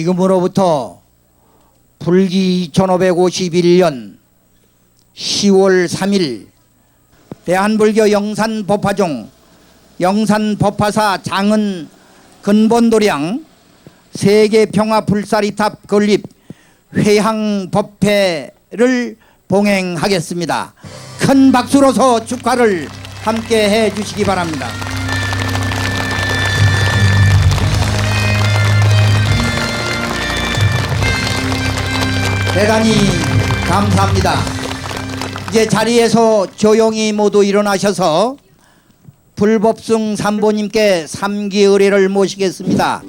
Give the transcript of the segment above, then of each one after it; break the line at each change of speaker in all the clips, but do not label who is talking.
지금으로부터 불기 2551년 10월 3일 대한불교 영산법화종 영산법화사 장은 근본도량 세계평화불사리탑 건립 회향법회를 봉행하겠습니다. 큰 박수로서 축하를 함께 해 주시기 바랍니다. 대단히 감사합니다. 이제 자리에서 조용히 모두 일어나셔서 불법승 삼보님께 삼기 의례를 모시겠습니다.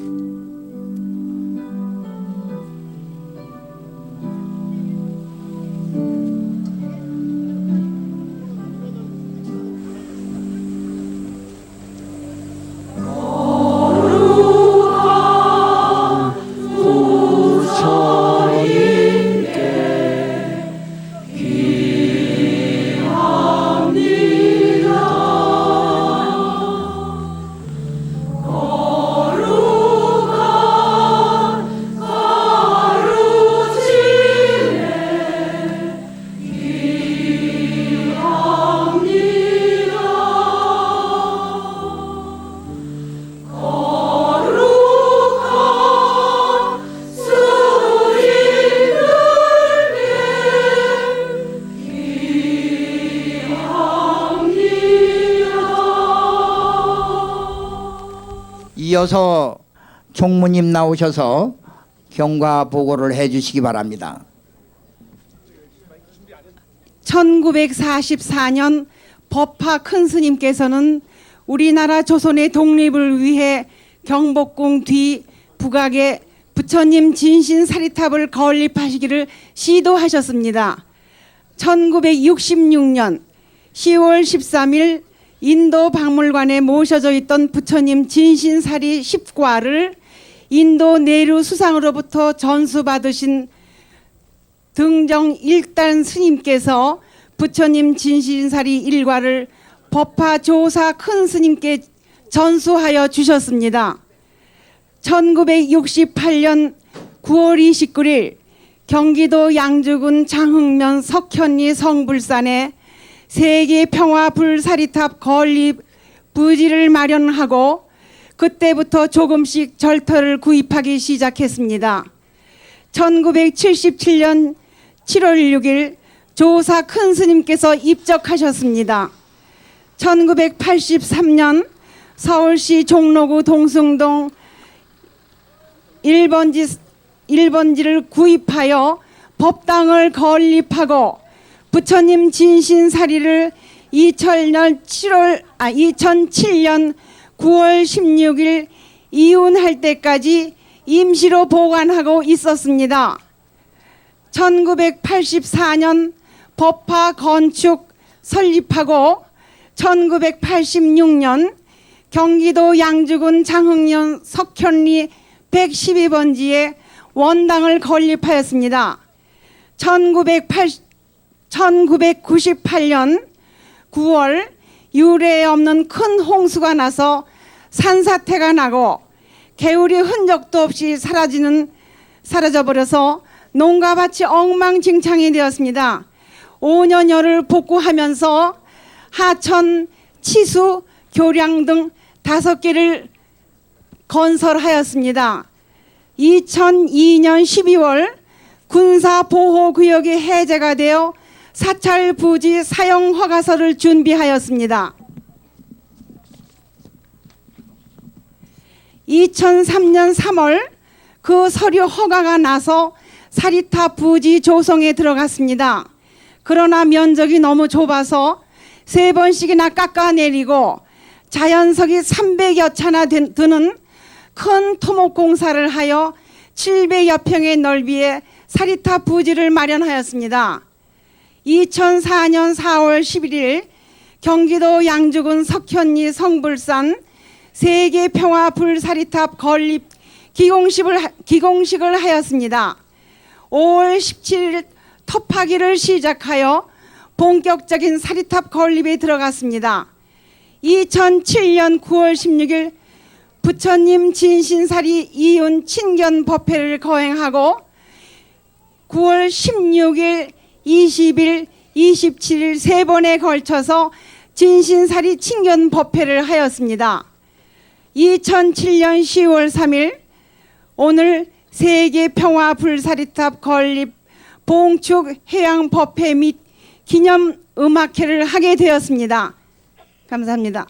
이어서 총무님 나오셔서 경과 보고를 해주시기 바랍니다.
1944년 법화 큰 스님께서는 우리나라 조선의 독립을 위해 경복궁 뒤 북악에 부처님 진신 사리탑을 건립하시기를 시도하셨습니다. 1966년 10월 13일 인도 박물관에 모셔져 있던 부처님 진신사리 10과를 인도 내류 수상으로부터 전수받으신 등정 1단 스님께서 부처님 진신사리 1과를 법화조사 큰 스님께 전수하여 주셨습니다. 1968년 9월 29일 경기도 양주군 장흥면 석현리 성불산에 세계평화불사리탑 건립 부지를 마련하고 그때부터 조금씩 절터를 구입하기 시작했습니다. 1977년 7월 6일 조사 큰 스님께서 입적하셨습니다. 1983년 서울시 종로구 동승동 1번지를 구입하여 법당을 건립하고 부처님 진신사리를 2007년 9월 16일 이혼할 때까지 임시로 보관하고 있었습니다. 1984년 법화 건축 설립하고 1986년 경기도 양주군 장흥면 석현리 112번지에 원당을 건립하였습니다. 1998년 9월 유례 없는 큰 홍수가 나서 산사태가 나고 개울이 흔적도 없이 사라져버려서 농가밭이 엉망진창이 되었습니다. 5년여를 복구하면서 하천, 치수, 교량 등 5개를 건설하였습니다. 2002년 12월 군사보호구역이 해제가 되어 사찰 부지 사용 허가서를 준비하였습니다. 2003년 3월 그 서류 허가가 나서 사리탑 부지 조성에 들어갔습니다. 그러나 면적이 너무 좁아서 3번씩이나 깎아내리고 자연석이 300여 차나 드는 큰 토목공사를 하여 700여 평의 넓이의 사리탑 부지를 마련하였습니다. 2004년 4월 11일 경기도 양주군 석현리 성불산 세계평화불사리탑 건립 기공식을 하였습니다. 5월 17일 터파기를 시작하여 본격적인 사리탑 건립에 들어갔습니다. 2007년 9월 16일 부처님 진신사리 이윤 친견 법회를 거행하고 9월 16일, 20일, 27일 세 번에 걸쳐서 진신사리 친견 법회를 하였습니다. 2007년 10월 3일 오늘 세계 평화 불사리탑 건립 봉축 해양 법회 및 기념 음악회를 하게 되었습니다. 감사합니다.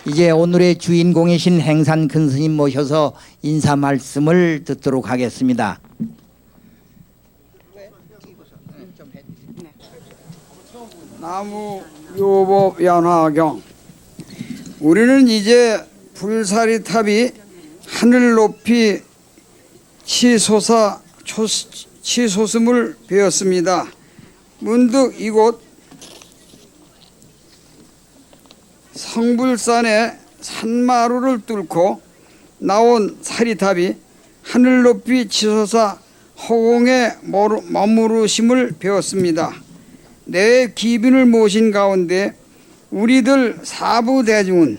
이제 오늘의 주인공이신 행산 큰 스님 모셔서 인사 말씀을 듣도록 하겠습니다.
나무 요법 연화경. 우리는 이제 불사리탑이 하늘 높이 치솟음을 배웠습니다. 문득 이곳 성불산의 산마루를 뚫고 나온 사리탑이 하늘 높이 치솟아 허공에 머무르심을 배웠습니다. 내 기빈을 모신 가운데 우리들 사부 대중은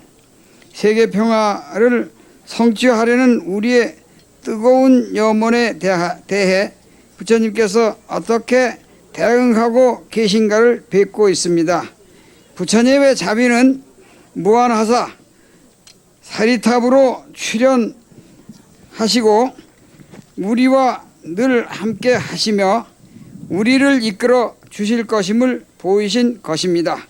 세계 평화를 성취하려는 우리의 뜨거운 염원에 대해 부처님께서 어떻게 대응하고 계신가를 뵙고 있습니다. 부처님의 자비는 무한하사 사리탑으로 출현하시고 우리와 늘 함께 하시며 우리를 이끌어 주실 것임을 보이신 것입니다.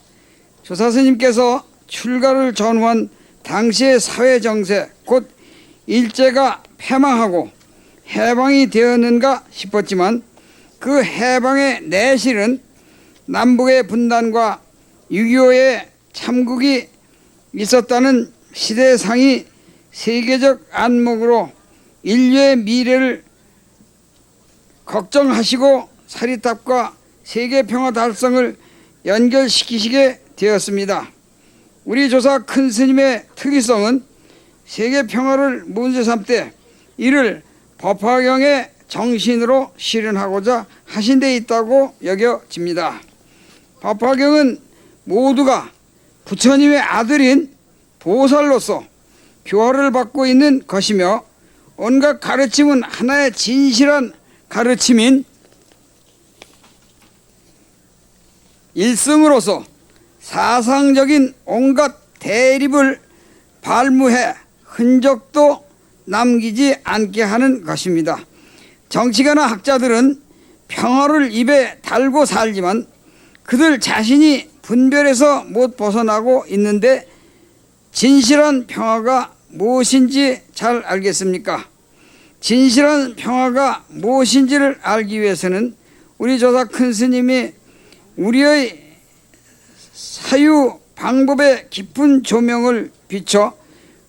조사스님께서 출가를 전후한 당시의 사회 정세 곧 일제가 패망하고 해방이 되었는가 싶었지만 그 해방의 내실은 남북의 분단과 6.25의 참국이 있었다는 시대상이 세계적 안목으로 인류의 미래를 걱정하시고 사리탑과 세계평화 달성을 연결시키시게 되었습니다. 우리 조사 큰 스님의 특이성은 세계평화를 문제 삼되 이를 법화경의 정신으로 실현하고자 하신 데 있다고 여겨집니다. 법화경은 모두가 부처님의 아들인 보살로서 교화를 받고 있는 것이며 온갖 가르침은 하나의 진실한 가르침인 일승으로서 사상적인 온갖 대립을 발무해 흔적도 남기지 않게 하는 것입니다. 정치가나 학자들은 평화를 입에 달고 살지만 그들 자신이 분별에서 못 벗어나고 있는데 진실한 평화가 무엇인지 잘 알겠습니까? 진실한 평화가 무엇인지를 알기 위해서는 우리 조사 큰 스님이 우리의 사유 방법의 깊은 조명을 비춰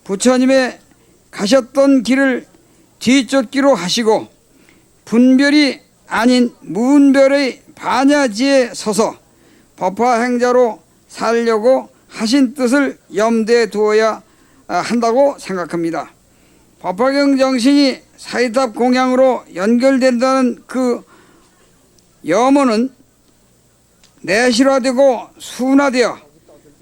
부처님의 가셨던 길을 뒤쫓기로 하시고 분별이 아닌 무분별의 반야지에 서서 법화행자로 살려고 하신 뜻을 염두에 두어야 한다고 생각합니다. 법화경 정신이 사리탑 공양으로 연결된다는 그 염원은 내실화되고 순화되어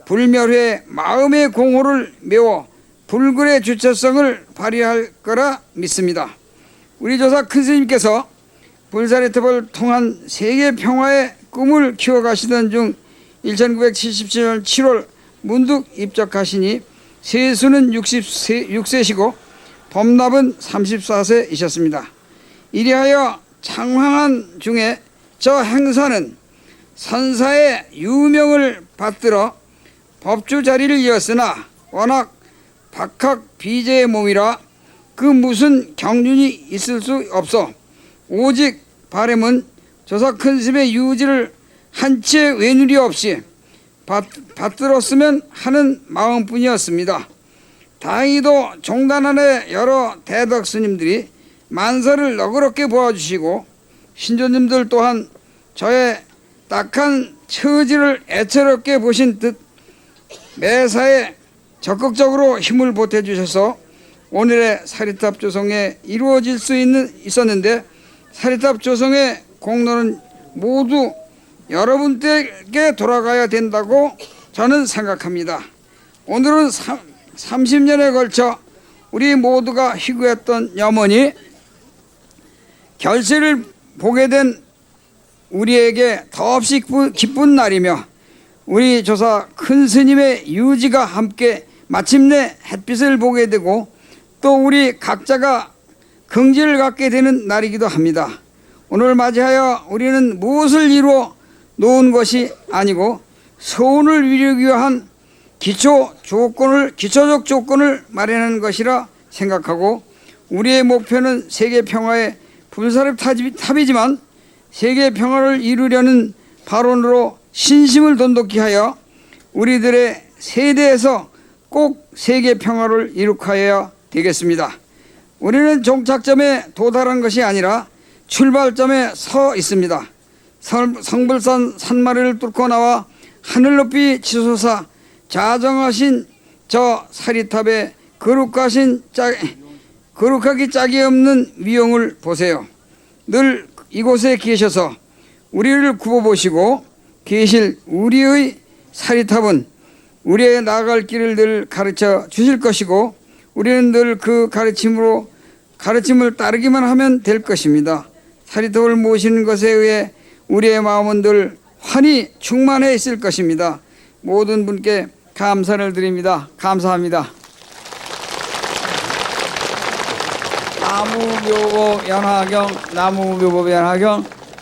불멸의 마음의 공호를 메워 불굴의 주체성을 발휘할 거라 믿습니다. 우리 조사 큰 스님께서 불사리탑을 통한 세계 평화의 꿈을 키워가시던 중 1977년 7월 문득 입적하시니 세수는 66세시고 범납은 34세이셨습니다. 이리하여 창황한 중에 저 행사는 선사의 유명을 받들어 법주 자리를 이었으나 워낙 박학 비제의 몸이라 그 무슨 경륜이 있을 수 없어 오직 바람은 조사 큰 스님의 유지를 한치의 외누리 없이 받들었으면 하는 마음뿐이었습니다. 다행히도 종단 안에 여러 대덕 스님들이 만사를 너그럽게 보아주시고 신조님들 또한 저의 딱한 처지를 애처롭게 보신 듯 매사에 적극적으로 힘을 보태주셔서 오늘의 사리탑 조성에 이루어질 수 있었는데 사리탑 조성의 공로는 모두 여러분들에게 돌아가야 된다고 저는 생각합니다. 오늘은 30년에 걸쳐 우리 모두가 희구했던 염원이 결실을 보게 된 우리에게 더없이 기쁜 날이며 우리 조사 큰 스님의 유지가 함께 마침내 햇빛을 보게 되고 또 우리 각자가 긍지를 갖게 되는 날이기도 합니다. 오늘 맞이하여 우리는 무엇을 이루어 놓은 것이 아니고 서운을 이루기 위한 기초적 조건을 마련하는 것이라 생각하고 우리의 목표는 세계 평화의 불사릅탑이지만 세계 평화를 이루려는 발언으로 신심을 돈독히 하여 우리들의 세대에서 꼭 세계 평화를 이룩하여야 되겠습니다. 우리는 종착점에 도달한 것이 아니라 출발점에 서 있습니다. 성불산 산마리를 뚫고 나와 하늘 높이 치솟아 자정하신 저 사리탑에 거룩하기 짝이 없는 위용을 보세요. 늘 이곳에 계셔서 우리를 굽어보시고 계실 우리의 사리탑은 우리의 나아갈 길을 늘 가르쳐 주실 것이고 우리는 늘 그 가르침을 따르기만 하면 될 것입니다. 사리탑을 모시는 것에 의해 우리의 마음은 늘 환히 충만해 있을 것입니다. 모든 분께 감사를 드립니다. 감사합니다.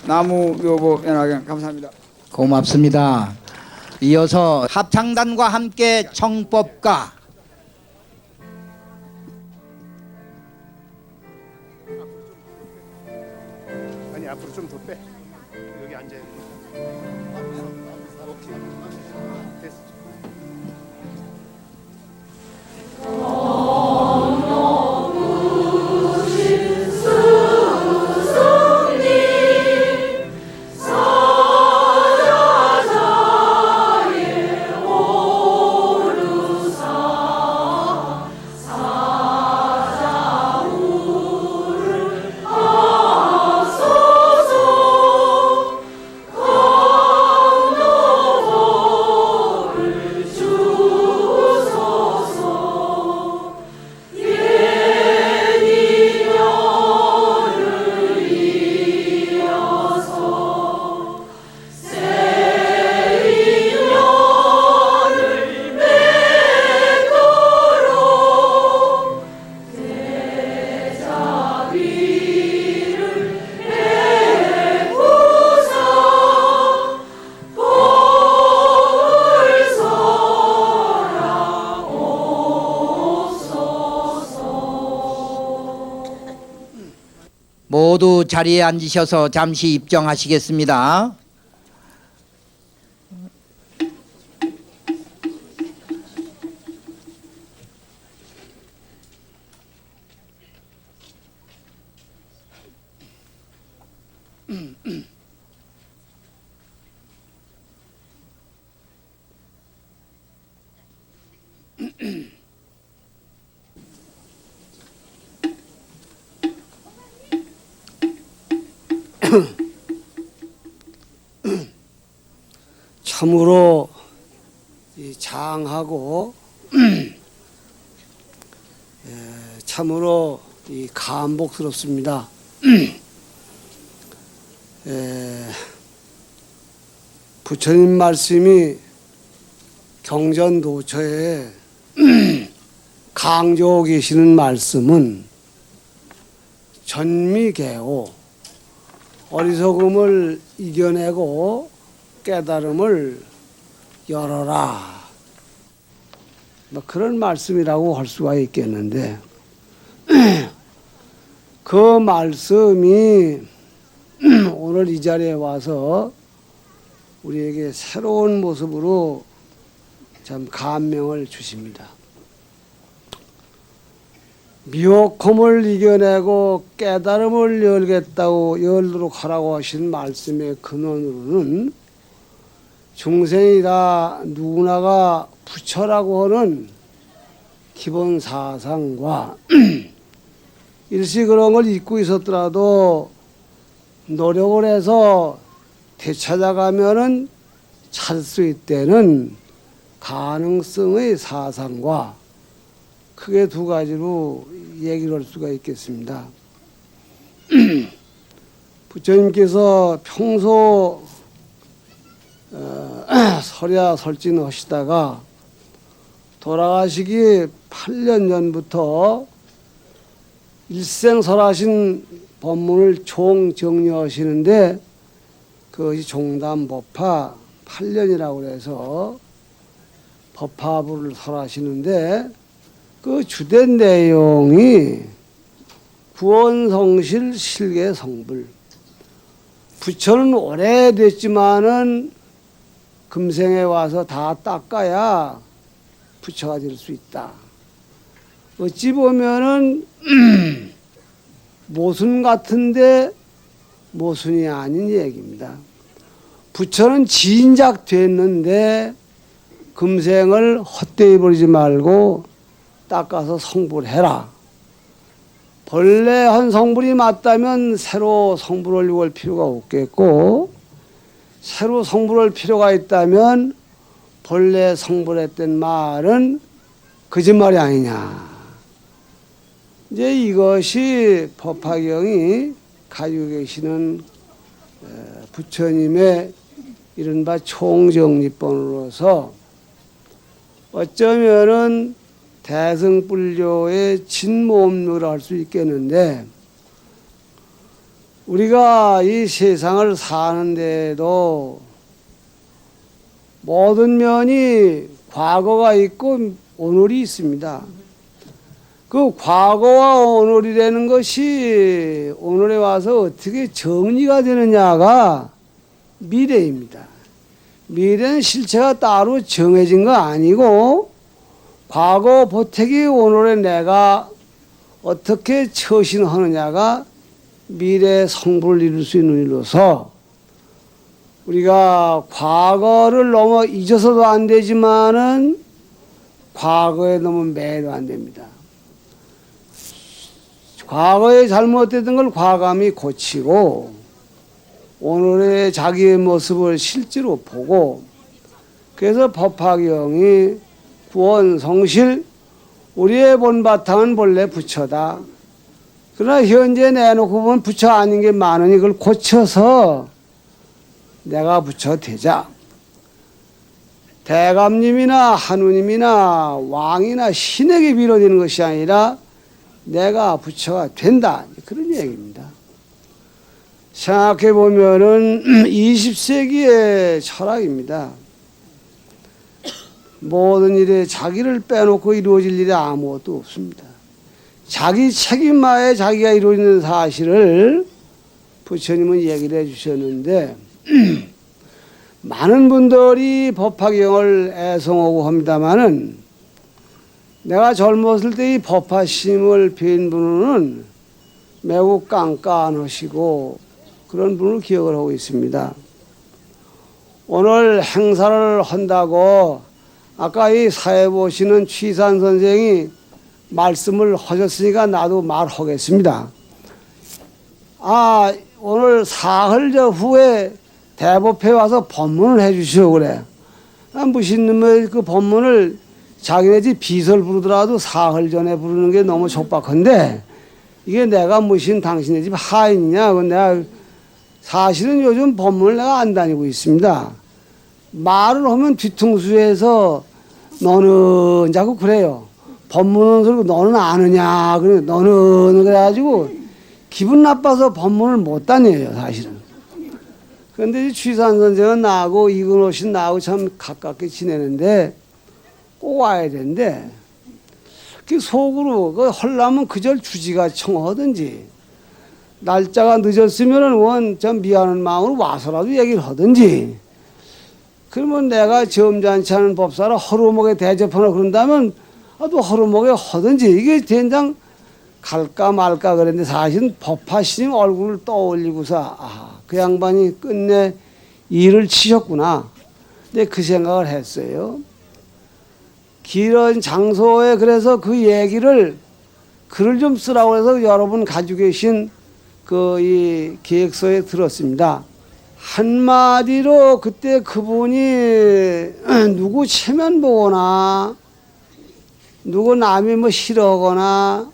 나무묘보 연화경 감사합니다.
고맙습니다. 이어서 합창단과 함께 청법가
아니 앞으로 좀 더 빼. 여기 앉아야 돼. 오케이. 됐어.
모두 자리에 앉으셔서 잠시 입정하시겠습니다.
참으로 장하고 참으로 감복스럽습니다. 부처님 말씀이 경전도처에 강조하고 계시는 말씀은 전미개오 어리석음을 이겨내고 깨달음을 열어라. 뭐 그런 말씀이라고 할 수가 있겠는데 그 말씀이 오늘 이 자리에 와서 우리에게 새로운 모습으로 참 감명을 주십니다. 미혹함을 이겨내고 깨달음을 열도록 하라고 하신 말씀의 근원으로는 중생이 다 누구나가 부처라고 하는 기본 사상과 일시 그런 걸 잊고 있었더라도 노력을 해서 되찾아가면은 찾을 수 있다는 가능성의 사상과 크게 두 가지로 얘기를 할 수가 있겠습니다. 부처님께서 평소 설야 설진하시다가 돌아가시기 8년 전부터 일생설하신 법문을 총정리하시는데 그것이 종담법화 8년이라고 해서 법화부를 설하시는데 그 주된 내용이 구원성실 실계성불. 부처는 오래됐지만은 금생에 와서 다 닦아야 부처가 될 수 있다. 어찌 보면은 모순 같은데 모순이 아닌 얘기입니다. 부처는 진작 됐는데 금생을 헛되이 버리지 말고 닦아서 성불해라. 본래 한 성불이 맞다면 새로 성불을 할 필요가 없겠고, 새로 성불할 필요가 있다면 본래 성불했던 말은 거짓말이 아니냐. 이제 이것이 법화경이 가지고 계시는 부처님의 이른바 총정리법으로서 어쩌면은 대승불교의 진모음료를 할 수 있겠는데, 우리가 이 세상을 사는데도 모든 면이 과거가 있고 오늘이 있습니다. 그 과거와 오늘이라는 것이 오늘에 와서 어떻게 정리가 되느냐가 미래입니다. 미래는 실체가 따로 정해진 거 아니고 과거 보태기 오늘의 내가 어떻게 처신하느냐가 미래의 성불을 이룰 수 있는 일로서 우리가 과거를 너무 잊어서도 안 되지만은 과거에 너무 매도 안 됩니다. 과거에 잘못됐던 걸 과감히 고치고 오늘의 자기의 모습을 실제로 보고, 그래서 법화경이 구원성실, 우리의 본바탕은 본래 부처다. 그러나 현재 내놓고 보면 부처 아닌 게 많으니 그걸 고쳐서 내가 부처 되자. 대감님이나 하느님이나 왕이나 신에게 빌어지는 것이 아니라 내가 부처가 된다. 그런 얘기입니다. 생각해 보면은 20세기의 철학입니다. 모든 일에 자기를 빼놓고 이루어질 일이 아무것도 없습니다. 자기 책임하에 자기가 이루어지는 사실을 부처님은 얘기를 해주셨는데 많은 분들이 법화경을 애송하고 합니다마는 내가 젊었을 때 이 법화심을 뵌 분은 매우 깐깐하시고 그런 분을 기억을 하고 있습니다. 오늘 행사를 한다고 아까 이 사회 보시는 취산 선생이 말씀을 하셨으니까 나도 말하겠습니다. 오늘 사흘 후에 대법회 와서 법문을 해주시오 그래. 무슨 놈의 그 법문을 자기네 집 비설 부르더라도 사흘 전에 부르는 게 너무 촉박한데 이게 내가 무슨 당신네 집 하인이냐. 내가 사실은 요즘 법문을 내가 안 다니고 있습니다. 말을 하면 뒤통수에서 너는 자꾸 그래요. 법문은 소리고 너는 아느냐. 그래 너는 그래가지고 기분 나빠서 법문을 못 다녀요 사실은. 그런데 취산 선생은 나하고 이근호 씨 나하고 참 가깝게 지내는데 꼭 와야 되는데 그 속으로 그 헐라면 그절 주지가 청하든지 날짜가 늦었으면은 원 좀 미안한 마음으로 와서라도 얘기를 하든지, 그러면 내가 점잖지 않은 법사를 허루목에 대접하나 그런다면 또 허루목에 하든지 이게 된장 갈까 말까 그랬는데 사실은 법화스님 얼굴을 떠올리고서 그 양반이 끝내 일을 치셨구나. 근데 그 생각을 했어요. 길은 장소에 그래서 그 얘기를 글을 좀 쓰라고 해서 여러분 가지고 계신 그 이 계획서에 들었습니다. 한마디로 그때 그분이 누구 체면 보거나 누구 남이 뭐 싫어하거나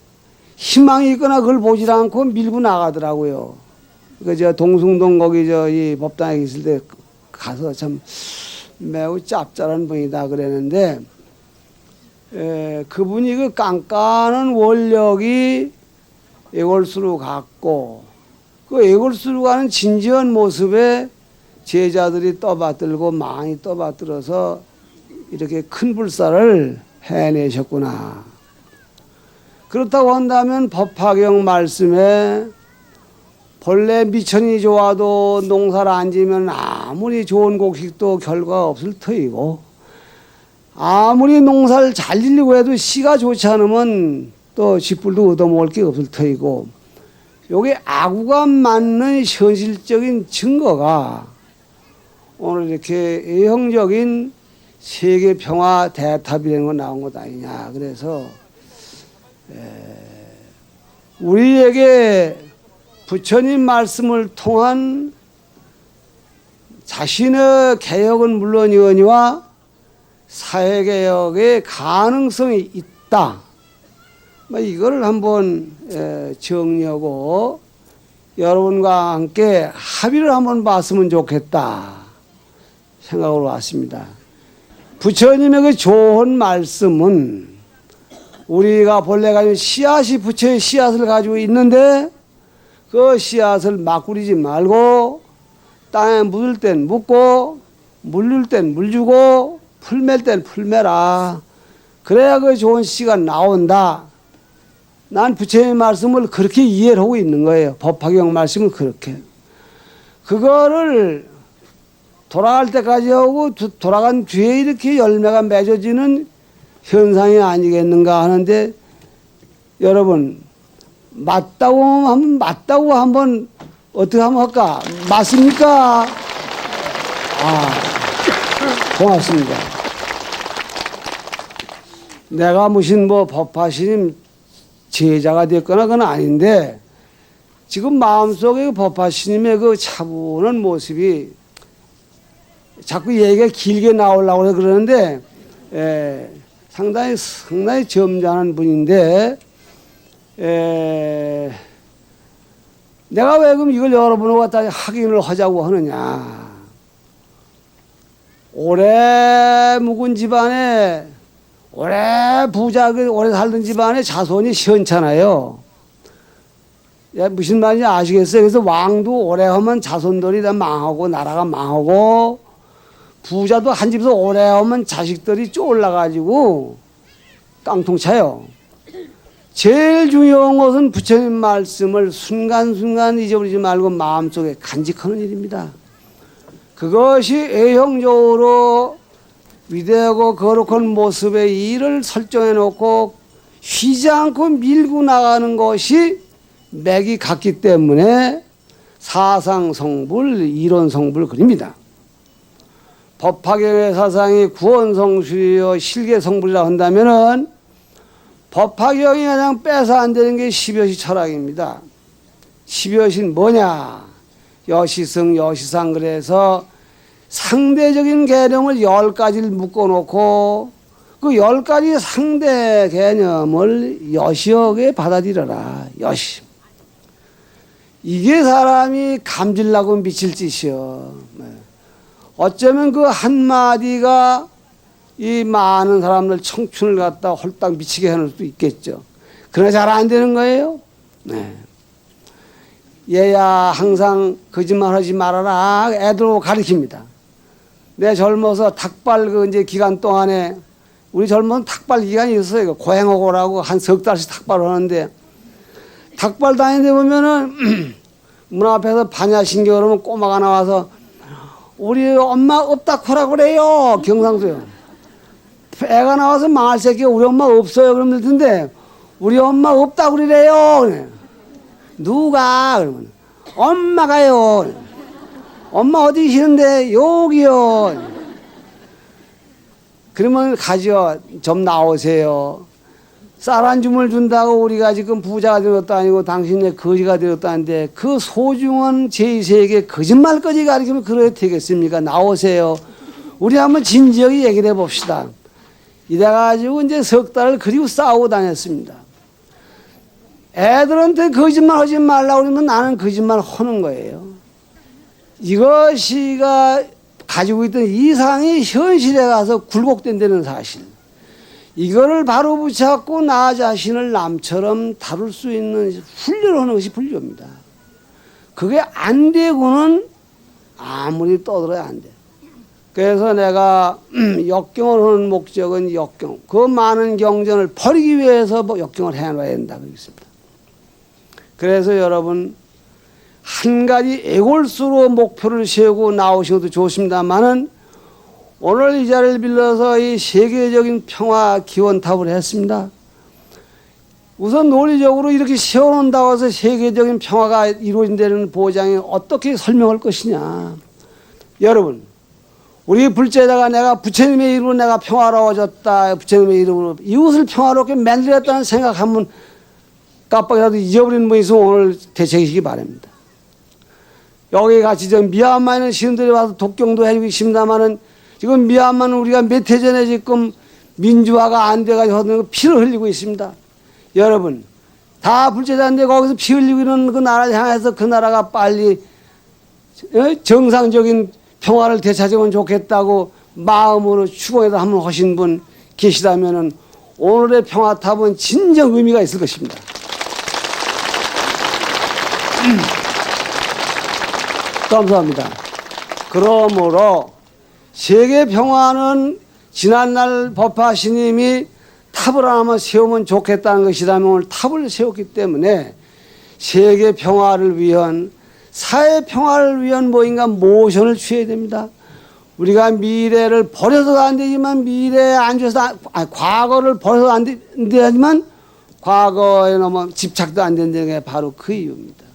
희망이 있거나 그걸 보질 않고 밀고 나가더라고요. 저 동숭동 거기 이 법당에 있을 때 가서 참 매우 짭짤한 분이다 그랬는데 그분이 그 깐깐한 원력이 애골수로 갔고 그 애골수로 가는 진지한 모습에 제자들이 떠받들고 많이 떠받들어서 이렇게 큰 불사를 해내셨구나. 그렇다고 한다면 법화경 말씀에 본래 미천이 좋아도 농사를 안 지면 아무리 좋은 곡식도 결과가 없을 터이고 아무리 농사를 잘 지려고 해도 씨가 좋지 않으면 또 쥐뿔도 얻어먹을 게 없을 터이고 요게 아구가 맞는 현실적인 증거가 오늘 이렇게 애형적인 세계 평화 대탑이라는 거 나온 것 아니냐. 그래서 우리에게 부처님 말씀을 통한 자신의 개혁은 물론이거니와 사회개혁의 가능성이 있다. 이거를 한번 정리하고 여러분과 함께 합의를 한번 봤으면 좋겠다 생각으로 왔습니다. 부처님의 그 좋은 말씀은 우리가 본래 가지고 씨앗이 부처의 씨앗을 가지고 있는데 그 씨앗을 막 뿌리지 말고 땅에 묻을 땐 묻고 물릴 땐 물 주고 풀 맬 땐 풀 매라. 그래야 그 좋은 씨가 나온다. 난 부처의 말씀을 그렇게 이해를 하고 있는 거예요. 법화경 말씀은 그렇게. 그거를 돌아갈 때까지 하고 돌아간 뒤에 이렇게 열매가 맺어지는 현상이 아니겠는가 하는데 여러분 맞다고 한번 어떻게 하면 할까? 맞습니까? 고맙습니다. 내가 무슨 법화스님 제자가 됐거나 그건 아닌데 지금 마음속에 법화스님의 그 차분한 모습이 자꾸 얘기가 길게 나오려고 그러는데 상당히 점잖은 분인데 내가 왜 그럼 이걸 여러분하고 갖다 확인을 하자고 하느냐. 오래 묵은 집안에 오래 오래 살던 집안에 자손이 시원찮아요. 무슨 말인지 아시겠어요? 그래서 왕도 오래 하면 자손들이 다 망하고 나라가 망하고 부자도 한 집에서 오래 하면 자식들이 쫄라가지고 깡통 차요. 제일 중요한 것은 부처님 말씀을 순간순간 잊어버리지 말고 마음속에 간직하는 일입니다. 그것이 애형적으로 위대하고 거룩한 모습의 일을 설정해 놓고 쉬지 않고 밀고 나가는 것이 맥이 같기 때문에 사상성불, 이론성불 그립니다. 법화경의 사상이 구원성술이요 실계성불이라 한다면은 법화경이 그냥 빼서 안 되는 게 십여시 철학입니다. 십여시는 뭐냐? 여시승, 여시상 그래서 상대적인 개념을 10가지를 묶어놓고 그 10가지 상대 개념을 여시하게 받아들여라. 여시. 이게 사람이 감질나고 미칠 짓이요. 어쩌면 그 한마디가 이 많은 사람들 청춘을 갖다 홀딱 미치게 해놓을 수도 있겠죠. 그러나 잘 안 되는 거예요. 네. 얘야 항상 거짓말 하지 말아라. 애들 가르칩니다. 내 젊어서 닭발 이제 기간 동안에 우리 젊은 닭발 기간이 있어요. 고행하고라고 한 석 달씩 닭발을 하는데 닭발 다니는데 보면은 문 앞에서 반야신경 그러면 꼬마가 나와서 우리 엄마 없다 코라 그래요. 경상도요. 애가 나와서 망할 새끼가 우리 엄마 없어요. 그러면 듣는데 우리 엄마 없다 그러래요. 그래. 누가? 그러면 엄마가요. 엄마 어디 계시는데 여기요. 그러면 가죠. 좀 나오세요. 쌀 한 줌을 준다고 우리가 지금 부자가 된 것도 아니고 당신의 거지가 되었다는데 그 소중한 제2세에게 거짓말까지 가르치면 그래야 되겠습니까? 나오세요. 우리 한번 진지하게 얘기를 해봅시다. 이래가지고 이제 석 달을 그리고 싸우고 다녔습니다. 애들한테 거짓말 하지 말라고 그러면 나는 거짓말 하는 거예요. 이것이가 가지고 있던 이상이 현실에 가서 굴복된다는 사실. 이거를 바로 붙잡고 나 자신을 남처럼 다룰 수 있는 훈련을 하는 것이 불교입니다. 그게 안 되고는 아무리 떠들어야 안 돼. 그래서 내가 역경을 하는 목적은 역경. 그 많은 경전을 버리기 위해서 역경을 해놔야 된다고 했습니다. 그래서 여러분 한 가지 애골수로 목표를 세우고 나오셔도 좋습니다만은 오늘 이 자리를 빌려서 이 세계적인 평화 기원탑을 했습니다. 우선 논리적으로 이렇게 세워놓는다고 해서 세계적인 평화가 이루어진다는 보장이 어떻게 설명할 것이냐. 여러분, 우리 불제자가 내가 부처님의 이름으로 내가 평화로워졌다. 부처님의 이름으로 이웃을 평화롭게 만들었다는 생각 한번 깜빡이라도 잊어버리는 분이 있으면 오늘 대책이시기 바랍니다. 여기 같이 저 미얀마에 있는 시인들이 와서 독경도 해주고 있습니다만은 지금 미얀마는 우리가 몇 해 전에 지금 민주화가 안 돼가지고 피를 흘리고 있습니다. 여러분, 다 불제자인데 거기서 피 흘리고 있는 그 나라를 향해서 그 나라가 빨리 정상적인 평화를 되찾으면 좋겠다고 마음으로 추구해서 한번 하신 분 계시다면은 오늘의 평화탑은 진정 의미가 있을 것입니다. 감사합니다. 그러므로 세계 평화는 지난날 법화 스님이 탑을 하나만 세우면 좋겠다는 것이라면 오늘 탑을 세웠기 때문에 세계 평화를 위한 사회 평화를 위한 뭐인가 모션을 취해야 됩니다. 우리가 미래를 버려서도 안 되지만 미래에 앉아서 과거를 버려서도 안 되지만 과거에 너무 집착도 안 된다는 게 바로 그 이유입니다.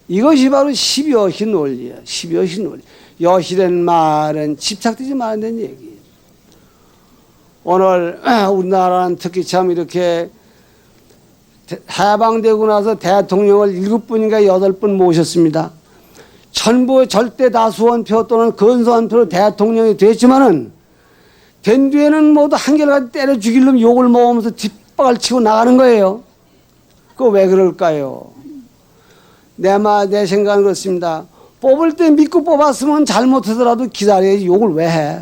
이것이 바로 십여시 논리예요. 십여시 논리. 여시라는 말은 집착되지 말아야 되는 얘기예요. 오늘 우리나라는 특히 참 이렇게 해방되고 나서 대통령을 7분인가 8분 모셨습니다. 전부 절대 다수원표 또는 건소원표로 대통령이 됐지만은 된 뒤에는 모두 한결같이 때려 죽일 놈 욕을 먹으면서 뒷박을 치고 나가는 거예요. 그거 왜 그럴까요? 내 생각은 그렇습니다. 뽑을 때 믿고 뽑았으면 잘못하더라도 기다려야지 욕을 왜 해?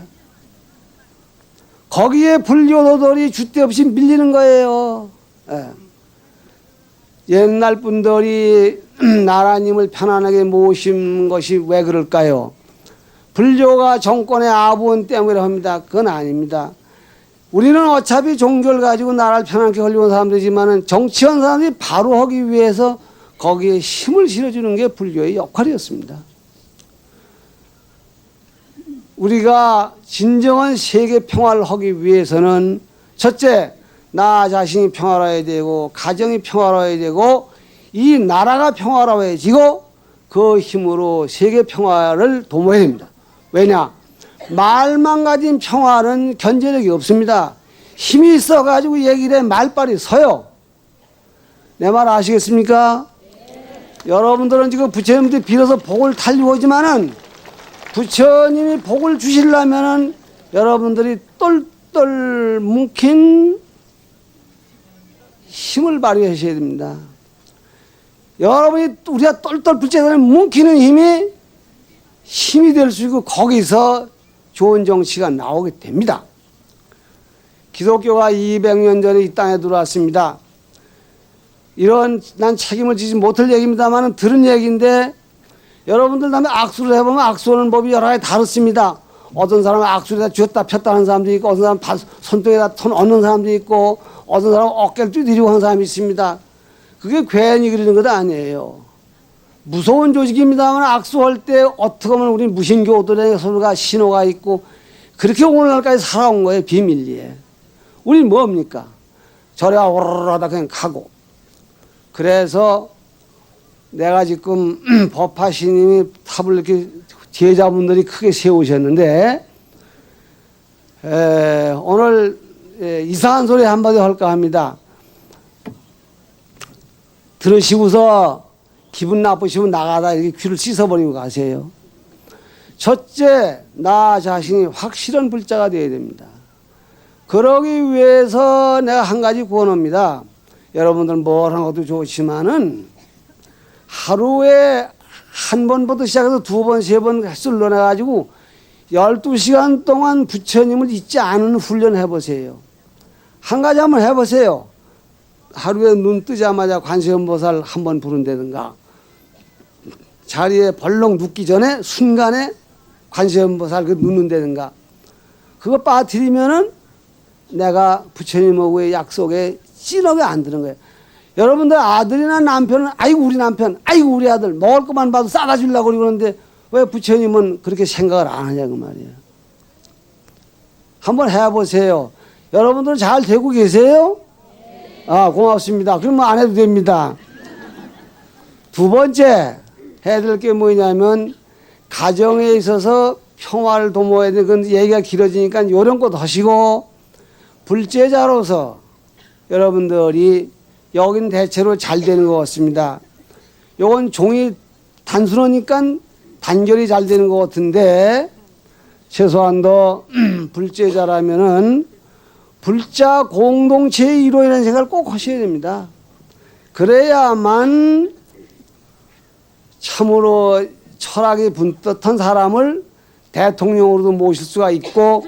거기에 불교도들이 줏대 없이 밀리는 거예요. 예. 옛날 분들이 나라님을 편안하게 모신 것이 왜 그럴까요? 불교가 정권의 아부원 때문에 합니다. 그건 아닙니다. 우리는 어차피 종교를 가지고 나라를 편안하게 하려는 사람들이지만 정치한 사람들이 바로 하기 위해서 거기에 힘을 실어주는 게 불교의 역할이었습니다. 우리가 진정한 세계 평화를 하기 위해서는 첫째, 나 자신이 평화로워야 되고 가정이 평화로워야 되고 이 나라가 평화로워지고 그 힘으로 세계 평화를 도모해야 됩니다. 왜냐? 말만 가진 평화는 견제력이 없습니다. 힘이 있어가지고 얘기를 해 말빨이 서요. 내 말 아시겠습니까? 여러분들은 지금 부처님한테 빌어서 복을 타려고 하지만은 부처님이 복을 주시려면은 여러분들이 똘똘 뭉킨 힘을 발휘하셔야 됩니다. 여러분이 우리가 똘똘 부처님을 뭉키는 힘이 될 수 있고 거기서 좋은 정치가 나오게 됩니다. 기독교가 200년 전에 이 땅에 들어왔습니다. 이런 난 책임을 지지 못할 얘기입니다만 들은 얘기인데 여러분들 다음에 악수를 해보면 악수하는 법이 여러 가지 다릅니다. 어떤 사람은 악수에다 쥐었다 폈다 하는 사람도 있고 어떤 사람은 손등에다 손 얹는 사람도 있고 어떤 사람은 어깨를 두드리고 하는 사람이 있습니다. 그게 괜히 그러는 것 아니에요. 무서운 조직입니다만 악수할 때 어떻게 하면 우리 무신교들의 서로가 신호가 있고 그렇게 오늘날까지 살아온 거예요. 비밀리에. 우린 뭡니까? 절에 오르르 하다 그냥 가고. 그래서 내가 지금 법화 스님이 탑을 이렇게 제자분들이 크게 세우셨는데 오늘 이상한 소리 한마디 할까 합니다. 들으시고서 기분 나쁘시면 나가다 이렇게 귀를 씻어버리고 가세요. 첫째, 나 자신이 확실한 불자가 되어야 됩니다. 그러기 위해서 내가 한 가지 구원합니다. 여러분들 뭘 하는 것도 좋지만은 하루에 한 번부터 시작해서 두 번, 세 번 횟수를 넣어가지고 12시간 동안 부처님을 잊지 않는 훈련 해보세요. 한 가지 한번 해보세요. 하루에 눈 뜨자마자 관세음보살 한 번 부른다든가, 자리에 벌렁 눕기 전에 순간에 관세음보살 그 눕는다든가, 그거 빠뜨리면은 내가 부처님하고의 약속에 찌르게 안 드는 거예요. 여러분들 아들이나 남편은 아이고 우리 남편, 아이고 우리 아들 먹을 것만 봐도 싸다 주려고 그러는데 왜 부처님은 그렇게 생각을 안 하냐고 말이에요. 한번 해보세요. 여러분들 잘 되고 계세요? 아, 고맙습니다. 그러면 안 해도 됩니다. 두 번째 해야 될 게 뭐냐면 가정에 있어서 평화를 도모해야 돼. 그건 얘기가 길어지니까 요령껏 하시고, 불제자로서 여러분들이 여긴 대체로 잘 되는 것 같습니다. 요건 종이 단순하니까 단결이 잘 되는 것 같은데, 최소한도 불제자라면은 불자 공동체의 일원이라는 생각을 꼭 하셔야 됩니다. 그래야만 참으로 철학이 분뜻한 사람을 대통령으로도 모실 수가 있고,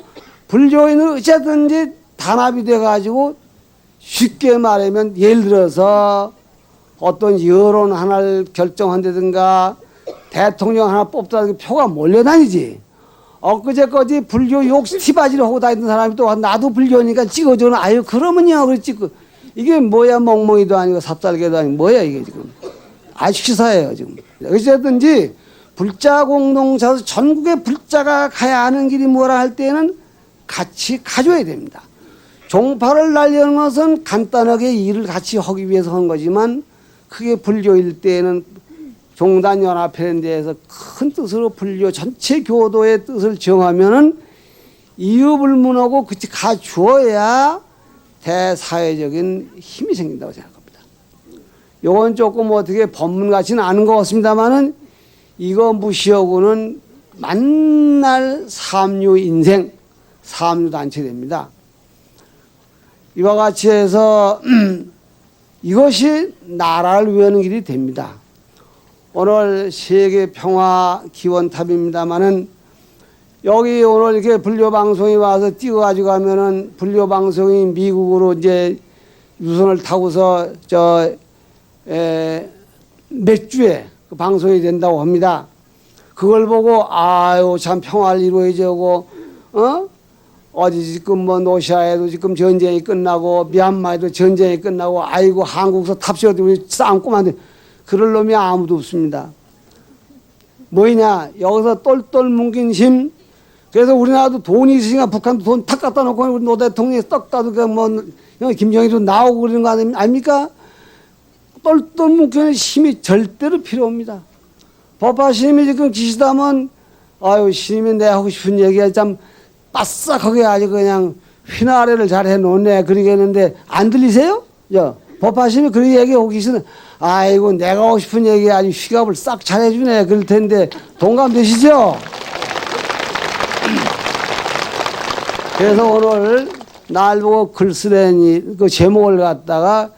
불교인은 어쨌든지 단합이 돼가지고, 쉽게 말하면 예를 들어서 어떤 여론 하나를 결정한다든가 대통령 하나 뽑다든가 표가 몰려다니지. 엊그제까지 불교 욕 티바지를 하고 다니던 사람이 또 나도 불교니까 찍어주는, 아유 그러면요 그래 찍고, 이게 뭐야, 멍멍이도 아니고 삽살개도 아니고 뭐야 이게 지금. 아주 시사예요 지금. 어쨌든지 불자 공동체에서 전국의 불자가 가야 하는 길이 뭐라 할 때는 같이 가줘야 됩니다. 종파를 날리는 것은 간단하게 일을 같이 하기 위해서 한 거지만, 크게 불교일 때에는 종단연합회에 대해서 큰 뜻으로 불교 전체 교도의 뜻을 정하면은 이유불문하고 같이 가주어야 대사회적인 힘이 생긴다고 생각합니다. 요건 조금 어떻게 법문 같지는 않은 것 같습니다만은, 이거 무시하고는 만날 삼류 인생, 삼류 단체 됩니다. 이와 같이 해서 이것이 나라를 위하는 길이 됩니다. 오늘 세계 평화 기원탑입니다만은, 여기 오늘 이렇게 불교 방송이 와서 띄워가지고 가면은 불교 방송이 미국으로 이제 유선을 타고서 몇 주에 그 방송이 된다고 합니다. 그걸 보고 아유 참 평화를 이루어야지 하고, 어디 지금 뭐 노시아에도 지금 전쟁이 끝나고 미얀마에도 전쟁이 끝나고, 아이고 한국서 탑시어도 우리 싸움고 만데, 그럴 놈이 아무도 없습니다. 뭐냐, 여기서 똘똘 뭉긴 힘. 그래서 우리나라도 돈이 있으니까 북한도 돈 탁 갖다 놓고 우리 노 대통령이 떡 따도 뭐 김정일도 나오고 그러는 거 아닙니까? 똘똘 뭉긴 힘이 절대로 필요합니다. 법화 스님이 지금 계시다면, 아유 스님이 내 하고 싶은 얘기가 참 바싹하게 아주 그냥 휘나래를 잘 해놓네 그러겠는데, 안 들리세요? 법화 스님이 그런 얘기하고 계시는, 아이고 내가 하고 싶은 얘기 아주 휘갑을 싹 잘해주네 그럴 텐데, 동감되시죠? 그래서 오늘 날 보고 글 쓰려니 그 제목을 갖다가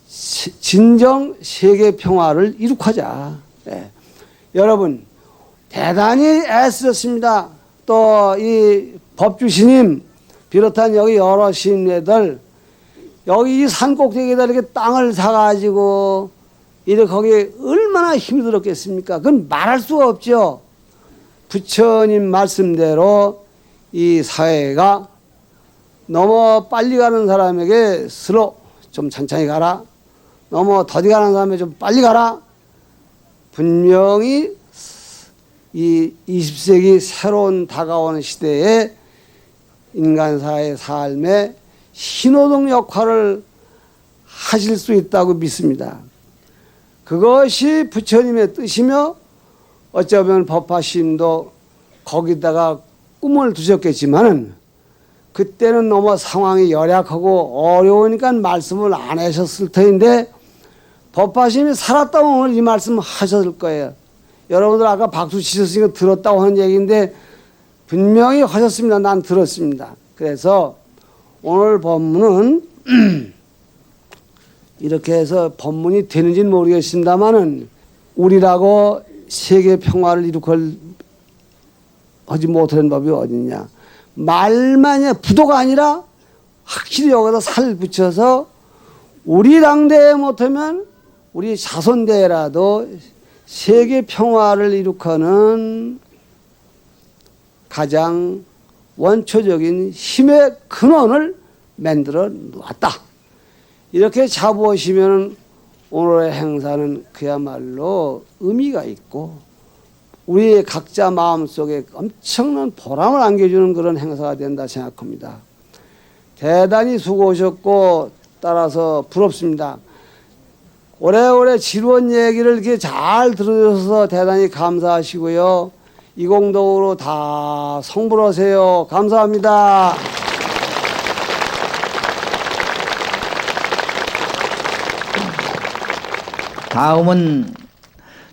진정 세계 평화를 이룩하자. 네. 여러분 대단히 애쓰셨습니다. 또 이 법주스님 비롯한 여기 여러 스님네들, 여기 이 산꼭대기에다 이렇게 땅을 사가지고 이렇게 거기에 얼마나 힘이 들었겠습니까? 그건 말할 수가 없죠. 부처님 말씀대로 이 사회가 너무 빨리 가는 사람에게 스로 좀 천천히 가라, 너무 더디 가는 사람에게 좀 빨리 가라. 분명히 이 20세기 새로운 다가오는 시대에 인간사의 삶에 신호등 역할을 하실 수 있다고 믿습니다. 그것이 부처님의 뜻이며, 어쩌면 법화스님도 거기다가 꿈을 두셨겠지만은, 그때는 너무 상황이 열악하고 어려우니까 말씀을 안 하셨을 터인데 법화심이 살았다고 오늘 이 말씀 하셨을 거예요. 여러분들 아까 박수 치셨으니까 들었다고 하는 얘기인데 분명히 하셨습니다. 난 들었습니다. 그래서 오늘 법문은 이렇게 해서 법문이 되는지는 모르겠습니다만은 우리라고 세계 평화를 이룩할 하지 못하는 법이 어딨냐. 말만이 부도가 아니라 확실히 여기다 살 붙여서 우리 당대에 못하면 우리 자손대라도 세계 평화를 이룩하는 가장 원초적인 힘의 근원을 만들어 놓았다. 이렇게 잡으시면 오늘의 행사는 그야말로 의미가 있고 우리 각자 마음속에 엄청난 보람을 안겨주는 그런 행사가 된다 생각합니다. 대단히 수고하셨고 따라서 부럽습니다. 오래오래 지루한 얘기를 이렇게 잘 들어줘서 대단히 감사하시고요. 이 공덕으로 다 성불하세요. 감사합니다.
다음은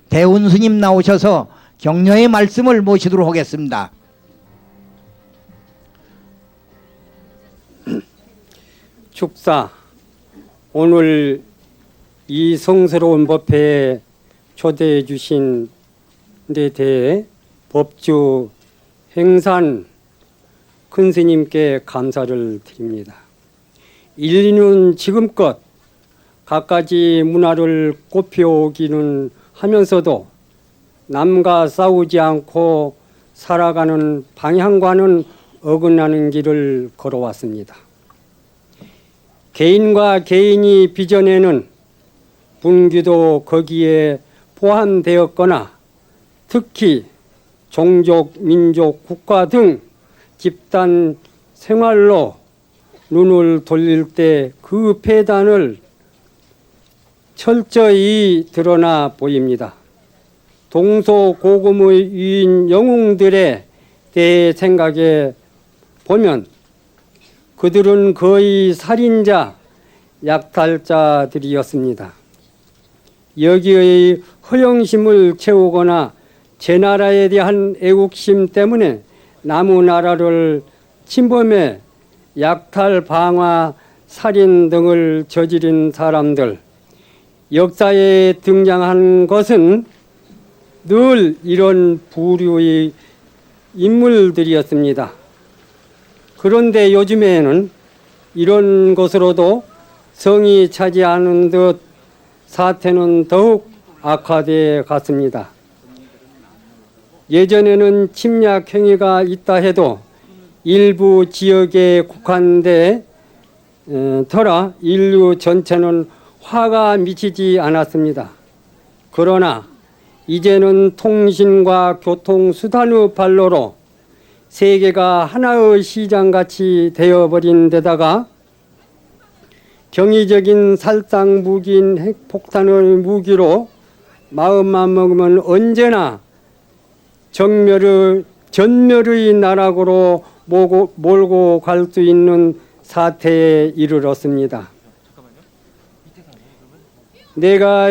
대운 스님 나오셔서 격려의 말씀을 모시도록 하겠습니다.
축사, 오늘 이 성스러운 법회에 초대해 주신 데 대해 법주 행산 큰 스님께 감사를 드립니다. 인류는 지금껏 갖가지 문화를 꽃피우기는 하면서도 남과 싸우지 않고 살아가는 방향과는 어긋나는 길을 걸어왔습니다. 개인과 개인이 빚어내는 분규도 거기에 포함되었거나 특히 종족, 민족, 국가 등 집단 생활로 눈을 돌릴 때 그 폐단을 철저히 드러나 보입니다. 동서고금의 유인 영웅들에 대해 생각해 보면 그들은 거의 살인자, 약탈자들이었습니다. 여기의 허영심을 채우거나 제 나라에 대한 애국심 때문에 남의 나라를 침범해 약탈, 방화, 살인 등을 저지른 사람들, 역사에 등장한 것은 늘 이런 부류의 인물들이었습니다. 그런데 요즘에는 이런 것으로도 성이 차지 않은 듯 사태는 더욱 악화되어 갔습니다. 예전에는 침략 행위가 있다 해도 일부 지역에 국한돼 터라 인류 전체는 화가 미치지 않았습니다. 그러나 이제는 통신과 교통수단의 발로로 세계가 하나의 시장같이 되어버린 데다가 경이적인 살상 무기인 핵폭탄의 무기로 마음만 먹으면 언제나 전멸의 나락으로 몰고 갈 수 있는 사태에 이르렀습니다. 내가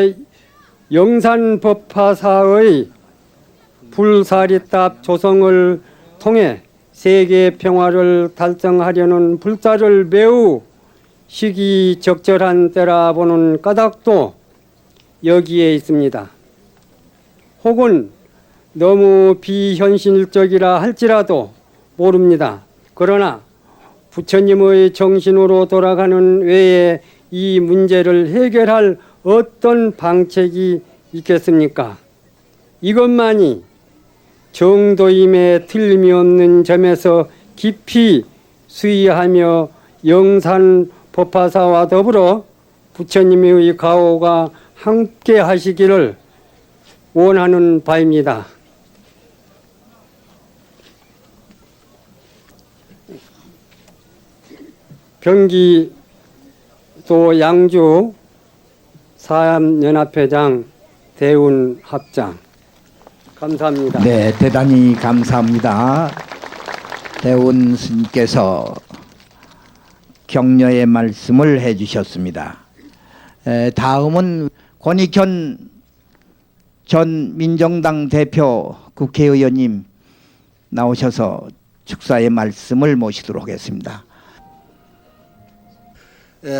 영산법화사의 불사리답 조성을 통해 세계 평화를 달성하려는 불사를 매우 시기적절한 때라 보는 까닭도 여기에 있습니다. 혹은 너무 비현실적이라 할지라도 모릅니다. 그러나 부처님의 정신으로 돌아가는 외에 이 문제를 해결할 어떤 방책이 있겠습니까? 이것만이 정도임에 틀림이 없는 점에서 깊이 수의하며 영산 법화사와 더불어 부처님의 가호가 함께 하시기를 원하는 바입니다. 경기도 양주 사암연합회장 대운 합장 감사합니다.
네, 대단히 감사합니다. 대운 스님께서 격려의 말씀을 해주셨습니다. 다음은 권익현 전 민정당 대표 국회의원님 나오셔서 축사의 말씀을 모시도록 하겠습니다.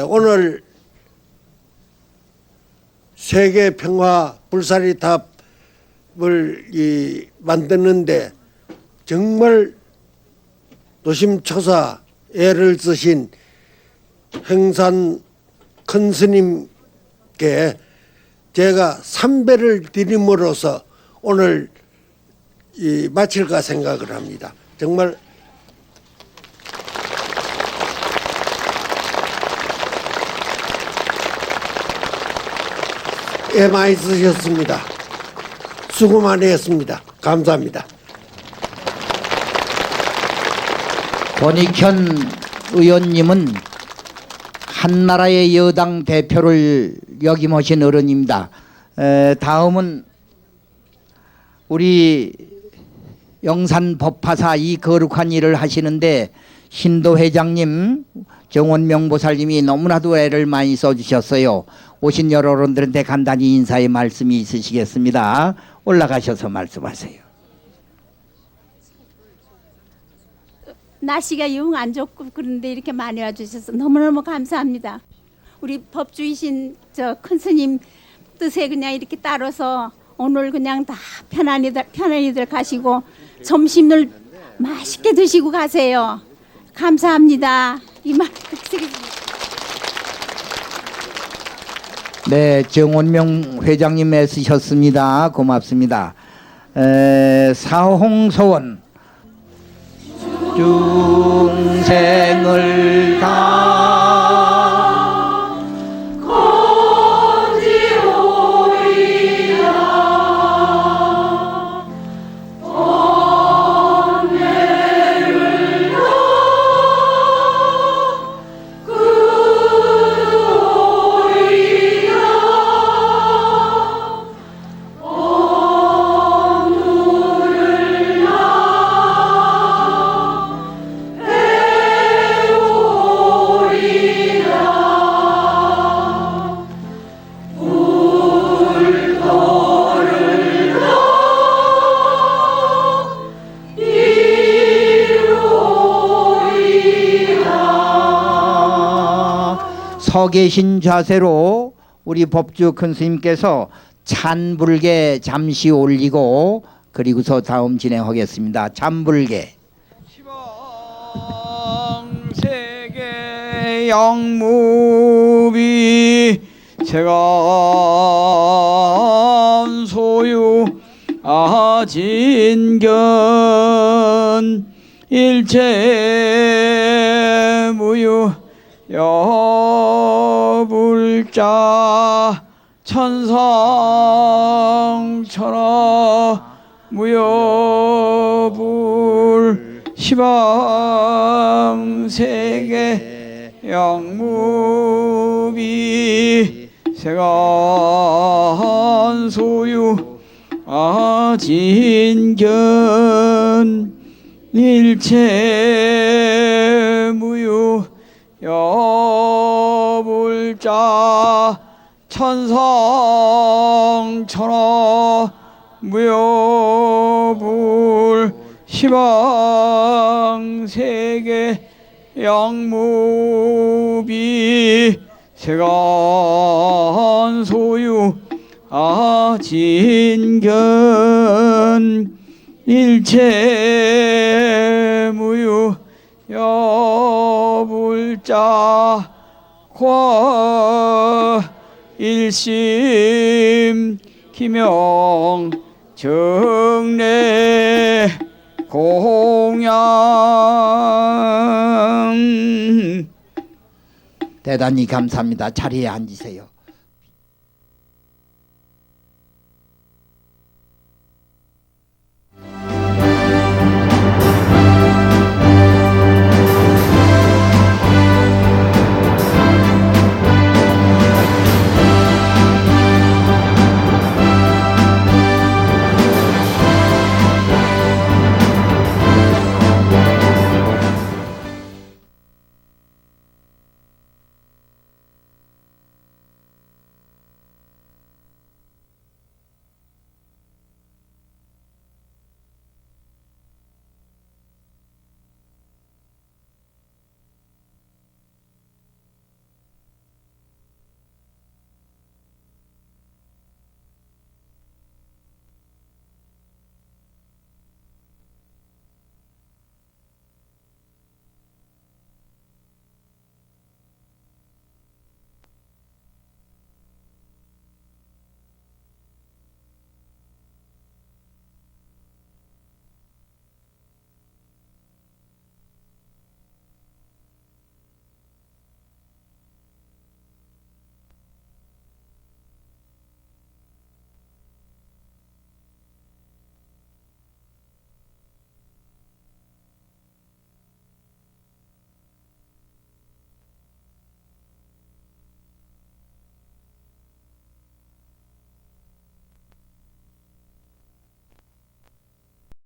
오늘 세계 평화 불사리탑을 만드는데 정말 노심초사 애를 쓰신 행산 큰 스님께 제가 삼배를 드림으로써 오늘 마칠까 생각을 합니다. 정말 애 많이 쓰셨습니다. 수고 많이 했습니다. 감사합니다.
권익현 의원님은 한나라의 여당 대표를 역임하신 어른입니다. 다음은 우리 영산 법화사 이 거룩한 일을 하시는데 신도 회장님, 정원명 보살님이 너무나도 애를 많이 써주셨어요. 오신 여러 어른들한테 간단히 인사의 말씀이 있으시겠습니다. 올라가셔서 말씀하세요.
날씨가 영 안 좋고 그런데 이렇게 많이 와주셔서 너무너무 감사합니다. 우리 법주이신 저 큰 스님 뜻에 그냥 이렇게 따라서 오늘 그냥 다 편안히들 가시고 점심을 맛있게 드시고 가세요. 감사합니다. 이만.
네, 정원명 회장님 애쓰셨습니다. 고맙습니다. 사홍소원 중생을 다 건지오리라 언내를 서 계신 자세로 우리 법주 큰 스님께서 찬불계 잠시 올리고 그리고서 다음 진행하겠습니다. 찬불계.
시방세계 영무비 세간 소유 진견 일체 무유 여불자 천상 천하 무여불 시방세계 영무비 세간 소유 진견 일체 무유 여불자 천상 천하 무여불 시방세계 영무비 세간 소유 진견 일체 무유 여불자 과 일심 기명 정례 공양
대단히 감사합니다. 자리에 앉으세요.